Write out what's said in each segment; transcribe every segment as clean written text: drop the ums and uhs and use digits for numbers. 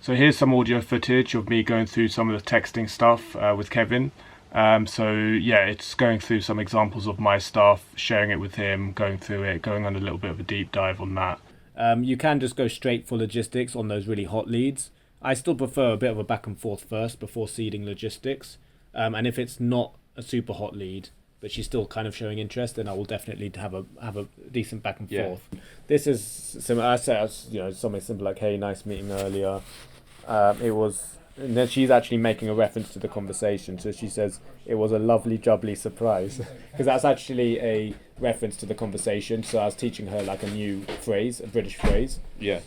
So here's some audio footage of me going through some of the texting stuff with Kevin. So yeah, it's going through some examples of my stuff, sharing it with him, going through it, going on a little bit of a deep dive on that. You can just go straight for logistics on those really hot leads. I still prefer a bit of a back and forth first before seeding logistics. And if it's not a super hot lead, but she's still kind of showing interest, then I will definitely have a decent back and forth. This is similar. I say, something simple like, "Hey, nice meeting earlier." It was, and then she's actually making a reference to the conversation. So she says it was a lovely jubbly surprise, because that's actually a reference to the conversation. So I was teaching her like a new phrase, a British phrase. Yeah.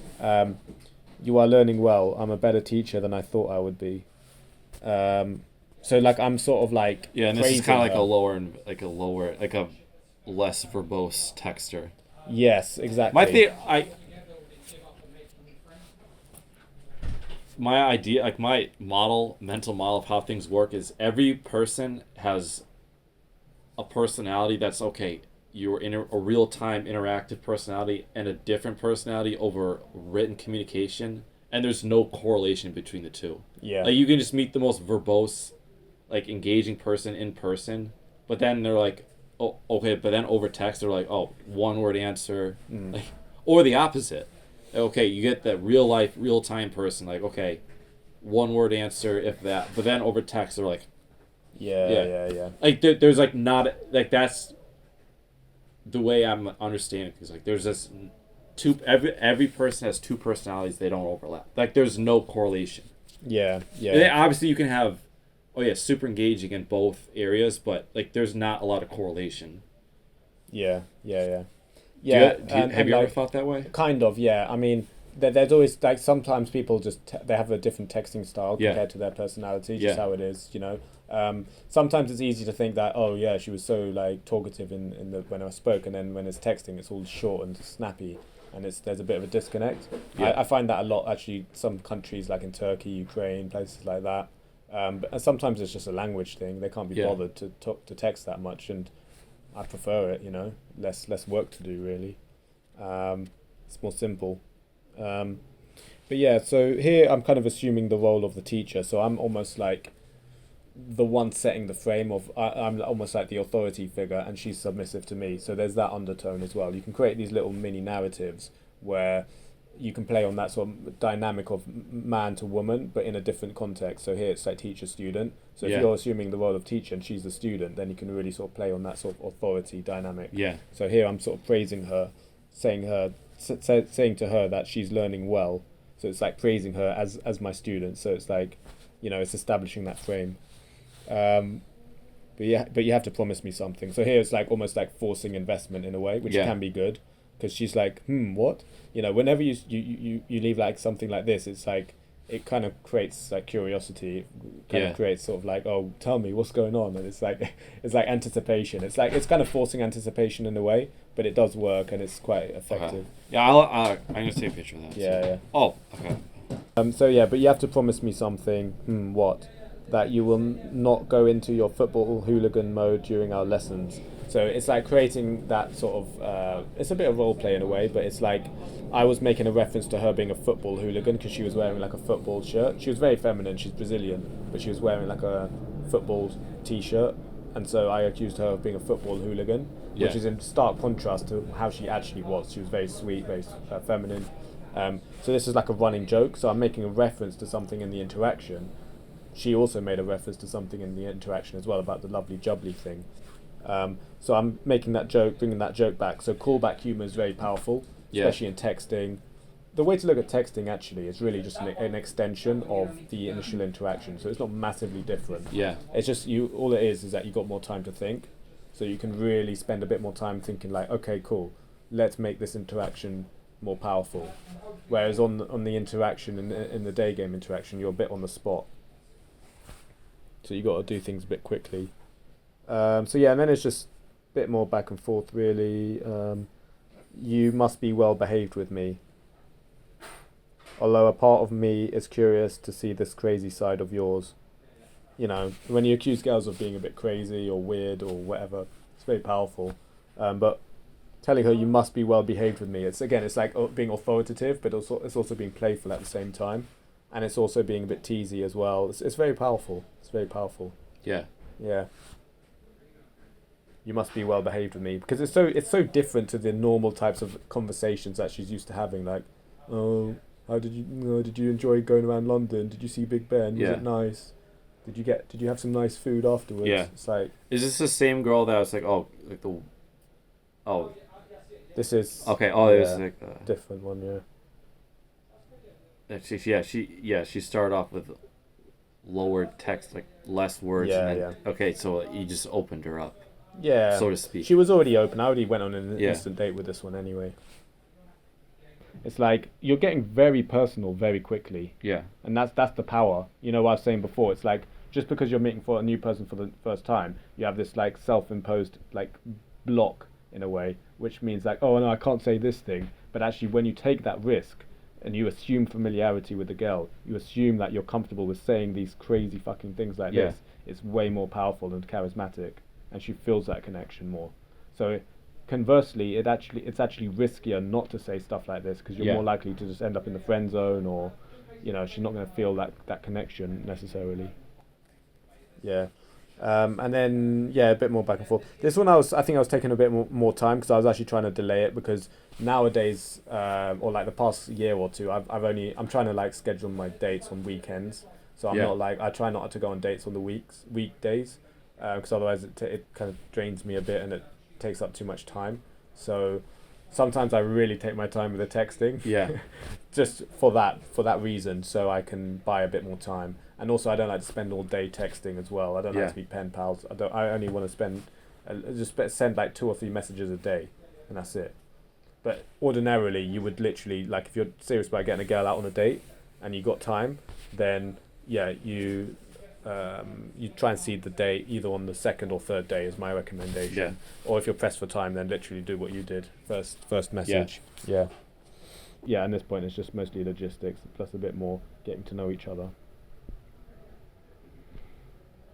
You are learning well. I'm a better teacher than I thought I would be. So like I'm sort of like and this is kind of like her. a less verbose texter. Yes, exactly. My idea, like my mental model of how things work is every person has a personality that's okay. You're in a real-time interactive personality and a different personality over written communication, and there's no correlation between the two. Yeah. Like you can just meet the most verbose, like engaging person in person, but then they're like, oh, okay, but then over text they're like, oh, one word answer, like, or the opposite. Okay, you get that real life, real time person, like, okay, one word answer if that, but then over text they're like, yeah. Like there's like not like that's the way I'm understanding because like there's this every person has two personalities, they don't overlap. Like there's no correlation. Yeah. And obviously you can have super engaging in both areas, but like there's not a lot of correlation. Yeah. Have you ever thought that way? Kind of, yeah. I mean, there's always like sometimes people just they have a different texting style compared to their personality, just how it is, Sometimes it's easy to think that she was so like talkative in the when I spoke, and then when it's texting, it's all short and snappy, and there's a bit of a disconnect. I find that a lot actually. Some countries like in Turkey, Ukraine, places like that. But sometimes it's just a language thing. They can't be bothered to talk to text that much, and I prefer it. Less work to do really. It's more simple. But yeah, so here I'm kind of assuming the role of the teacher. So I'm almost like the one setting the frame of I'm almost like the authority figure, and she's submissive to me. So there's that undertone as well. You can create these little mini narratives where you can play on that sort of dynamic of man to woman, but in a different context. So here it's like teacher student. So if you're assuming the role of teacher and she's the student, then you can really sort of play on that sort of authority dynamic. Yeah. So here I'm sort of praising her, saying to her that she's learning well. So it's like praising her as my student. So it's like, it's establishing that frame. But you have to promise me something. So here it's like almost like forcing investment in a way, which can be good, because she's like, what? Whenever you leave like something like this, it's like it kind of creates like curiosity. It kind of creates sort of like, oh, tell me what's going on, and it's like anticipation. It's kind of forcing anticipation in a way, but it does work and it's quite effective. Yeah, I'm gonna take a picture of that. Yeah. Oh, okay. But you have to promise me something. What? That you will not go into your football hooligan mode during our lessons. So it's like creating that sort of, it's a bit of role play in a way, but it's like I was making a reference to her being a football hooligan because she was wearing like a football shirt. She was very feminine, she's Brazilian, but she was wearing like a football t-shirt, and so I accused her of being a football hooligan, which is in stark contrast to how she actually was. She was very sweet, very feminine. So this is like a running joke, so I'm making a reference to something in the interaction. She also made a reference to something in the interaction as well about the lovely jubbly thing. So I'm making that joke, bringing that joke back. So callback humour is very powerful, especially in texting. The way to look at texting actually is really just an extension of the initial interaction. So it's not massively different. Yeah. It's just all it is that you've got more time to think. So you can really spend a bit more time thinking like, okay, cool, let's make this interaction more powerful. Whereas on the interaction, in the day game interaction, you're a bit on the spot. So you got to do things a bit quickly. And then it's just a bit more back and forth, really. You must be well behaved with me. Although a part of me is curious to see this crazy side of yours. When you accuse girls of being a bit crazy or weird or whatever, it's very powerful. But telling her you must be well behaved with me, it's like being authoritative, but also it's also being playful at the same time. and it's also being a bit teasy as well. It's very powerful. It's very powerful. Yeah. Yeah. You must be well behaved with me, because it's so different to the normal types of conversations that she's used to having. Like, oh, did you enjoy going around London? Did you see Big Ben? Was it nice? Did you have some nice food afterwards? Yeah. It's like, is this the same girl that was like, this is okay. Oh, it was like different one. Yeah. She started off with lower text, like less words. Yeah, and then, okay, so you just opened her up. Yeah, so to speak. She was already open. I already went on an instant date with this one anyway. It's like you're getting very personal very quickly. Yeah. And that's the power. You know what I was saying before? It's like just because you're meeting for a new person for the first time, you have this like self-imposed like block in a way, which means like, oh no, I can't say this thing. But actually, when you take that risk and you assume familiarity with the girl, you assume that you're comfortable with saying these crazy fucking things like this. It's way more powerful and charismatic. And she feels that connection more. So conversely, it's actually riskier not to say stuff like this, because you're more likely to just end up in the friend zone, or she's not going to feel that connection necessarily. Yeah. And then a bit more back and forth. This one I think I was taking a bit more time, because I was actually trying to delay it, because nowadays or like the past year or two, I'm trying to like schedule my dates on weekends. So I'm not like, I try not to go on dates on the weekdays. Because otherwise it kind of drains me a bit and it takes up too much time. So sometimes I really take my time with the texting. Yeah. Just for that reason, so I can buy a bit more time. And also I don't like to spend all day texting as well. I don't like to be pen pals. I only want to send like 2 or 3 messages a day, and that's it. But ordinarily you would literally, like, if you're serious about getting a girl out on a date and you got time, then you try and seed the date either on the 2nd or 3rd day is my recommendation. Yeah. Or if you're pressed for time, then literally do what you did. First message. Yeah. Yeah, and this point it's just mostly logistics plus a bit more getting to know each other.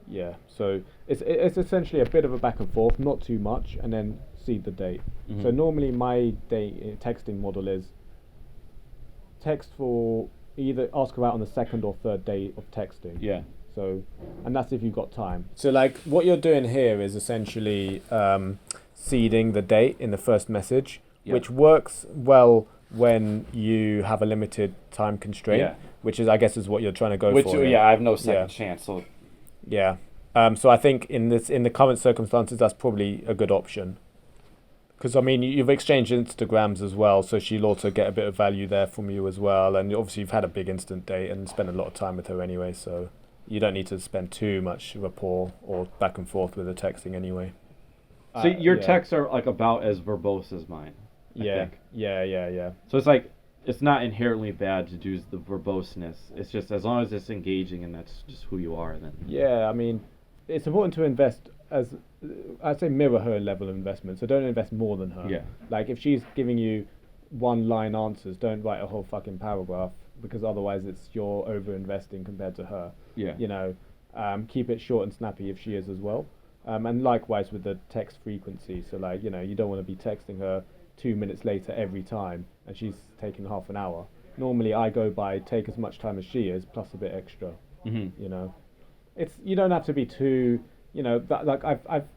Yeah, so it's essentially a bit of a back and forth, not too much, and then seed the date. Mm-hmm. So normally my texting model is text for either ask her out on the 2nd or 3rd day of texting. Yeah. So, and that's if you've got time. So like what you're doing here is essentially seeding the date in the first message, which works well when you have a limited time constraint, which is, I guess, is what you're trying to go for. I have no second chance. So. Yeah. So I think in the current circumstances, that's probably a good option. Because, I mean, you've exchanged Instagrams as well, so she'll also get a bit of value there from you as well. And obviously you've had a big instant date and spent a lot of time with her anyway, so you don't need to spend too much rapport or back and forth with the texting anyway. So your texts are like about as verbose as mine. I think. Yeah. So it's like, it's not inherently bad to do the verboseness. It's just as long as it's engaging and that's just who you are, then. Yeah, I mean, it's important to invest as, I'd say, mirror her level of investment. So don't invest more than her. Yeah. Like if she's giving you 1-line answers, don't write a whole fucking paragraph, because otherwise you're over investing compared to her. Yeah. Keep it short and snappy if she is as well. And likewise with the text frequency. So like, you don't want to be texting her 2 minutes later every time and she's taking half an hour. Normally I go by take as much time as she is plus a bit extra. Mm-hmm. It's, you don't have to be too, like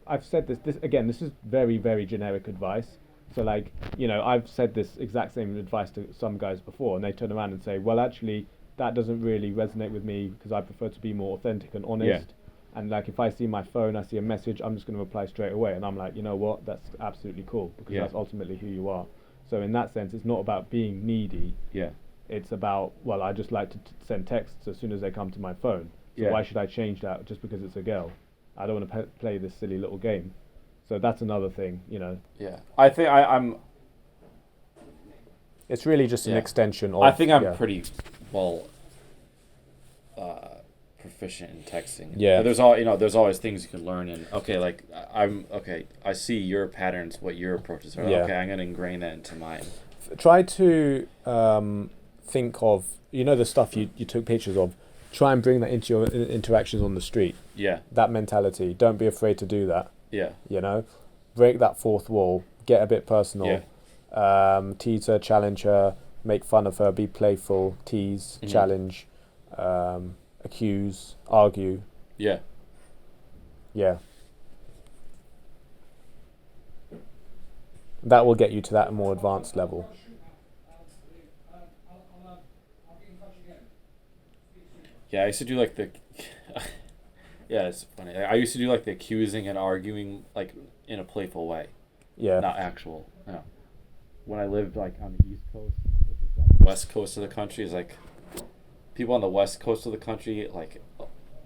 I've said this again, this is very, very generic advice. So like, I've said this exact same advice to some guys before, and they turn around and say, well, actually that doesn't really resonate with me because I prefer to be more authentic and honest. Yeah. And like if I see my phone, I see a message, I'm just going to reply straight away. And I'm like, you know what? That's absolutely cool, because that's ultimately who you are. So in that sense, it's not about being needy. Yeah. It's about, well, I just like to send texts as soon as they come to my phone. So why should I change that just because it's a girl? I don't want to play this silly little game. So that's another thing, Yeah. I think I'm... It's really just an extension of... I think I'm pretty well... proficient in texting. Yeah. But there's always things you can learn, and I see your patterns, what your approaches are. Okay, I'm gonna ingrain that into mine. Try to think of the stuff you took pictures of. Try and bring that into your interactions on the street. Yeah. That mentality. Don't be afraid to do that. Yeah. Break that fourth wall. Get a bit personal. Yeah. Tease her, challenge her, make fun of her, be playful, tease, challenge. accuse, argue. Yeah. Yeah. That will get you to that more advanced level. Yeah, I used to do like the. Yeah, it's funny. I used to do like the accusing and arguing like in a playful way. Yeah. Not actual. No. When I lived like on the East Coast, on the West Coast of the country, is like people on the West Coast of the country like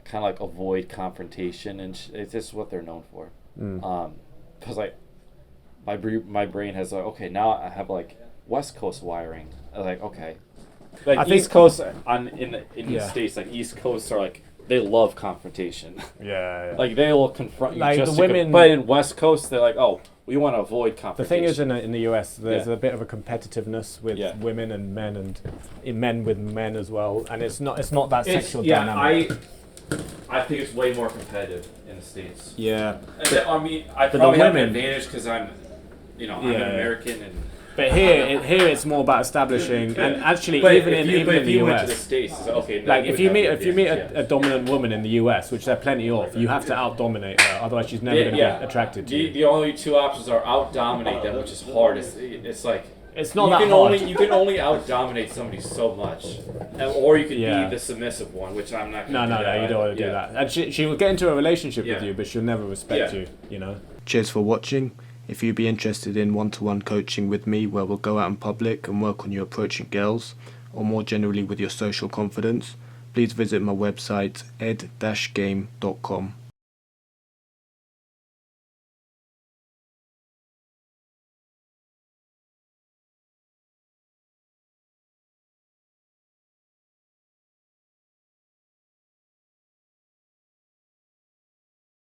kind of like avoid confrontation, and it's just what they're known for. Because like my brain has like, okay, now I have like West Coast wiring. I was like, okay, like I East Coast in the States, like East Coast are like they love confrontation. Yeah. Like they will confront you. Like just the women, but in West Coast they're like, oh, we want to avoid confrontation. The thing is, in the US, there's a bit of a competitiveness with women and men, and in men with men as well, and it's not that sexual dynamic. I think it's way more competitive in the States. Yeah. I mean, I probably have an advantage because I'm an American and. But here it's more about establishing, and actually even in the US, went to the States, okay. Like if you meet a dominant woman in the US, which there are plenty of, you have to out-dominate her, otherwise she's never going to get attracted to you. The only two options are out-dominate them, which is hard. It's like it's not that hard. You can only out-dominate somebody so much, or you can be the submissive one, which I'm not. No, you don't want to do that. And she will get into a relationship with you, but she'll never respect you. You know. Cheers for watching. If you'd be interested in one-to-one coaching with me where we'll go out in public and work on you approaching girls, or more generally with your social confidence, please visit my website ed-game.com.